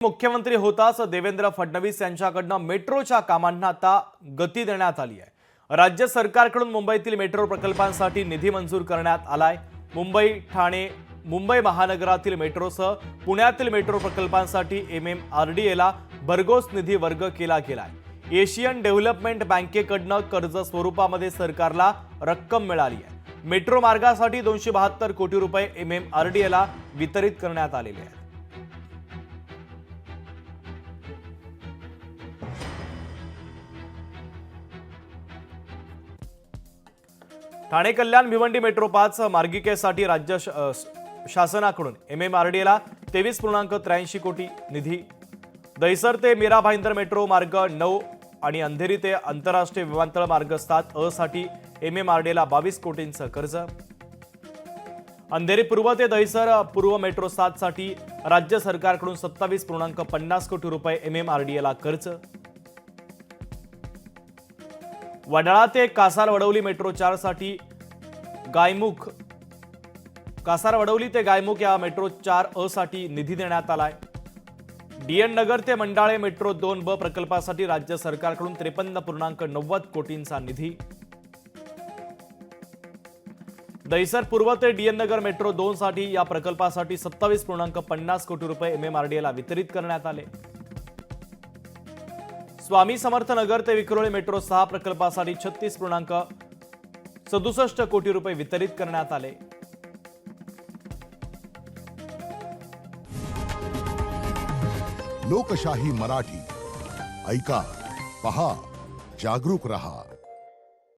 मुख्यमंत्री होताच देवेंद्र फडणवीस यांच्याकडून मेट्रोच्या कामांना आता गती देण्यात आली आहे। राज्य सरकारकडून मुंबईतील मेट्रो प्रकल्पांसाठी निधी मंजूर करण्यात आलाय। मुंबई महानगरातील मेट्रोसह पुण्यातील मेट्रो प्रकल्पांसाठी MMRDAला भरघोस निधी वर्ग केला गेलाय। एशियन डेव्हलपमेंट बँकेकडून कर्ज स्वरूपामध्ये सरकारला रक्कम मिळाली आहे। मेट्रो मार्गासाठी 272 कोटी रुपये MMRDAला वितरित करण्यात आलेले आहेत। ठाणे कल्याण भिवंडी मेट्रो 5 मार्गिकेसाठी राज्य शासनाकडून MMRDAला 23.83 कोटी निधी। दहिसर ते मीरा भाईंदर मेट्रो मार्ग 9 आणि अंधेरी ते आंतरराष्ट्रीय विमानतळ मार्ग 7 साठी MMRDAला 22 कोटींचं कर्ज। अंधेरी पूर्व ते दहिसर पूर्व मेट्रो 7 साठी राज्य सरकारकडून 27.50 कोटी रुपये MMRDAला कर्ज। वडाळा ते कासार वडवली मेट्रो 4 साठी कासार वडवली ते गायमुख या मेट्रो 4 साठी निधी देण्यात आलाय। DN नगर ते मंडाळे मेट्रो 2B प्रकल्पासाठी राज्य सरकारकडून 53.90 कोटींचा निधी। दहिसर पूर्व ते DN नगर मेट्रो 2 साठी या प्रकल्पासाठी 27.50 कोटी रुपये MMRDAला वितरित करण्यात आले। स्वामी समर्थ नगर ते विक्रोळी मेट्रो 6 प्रकल्पासाठी 36.67 कोटी रुपये वितरित करण्यात आले। लोकशाही मराठी ऐका, पहा, जागरूक रहा।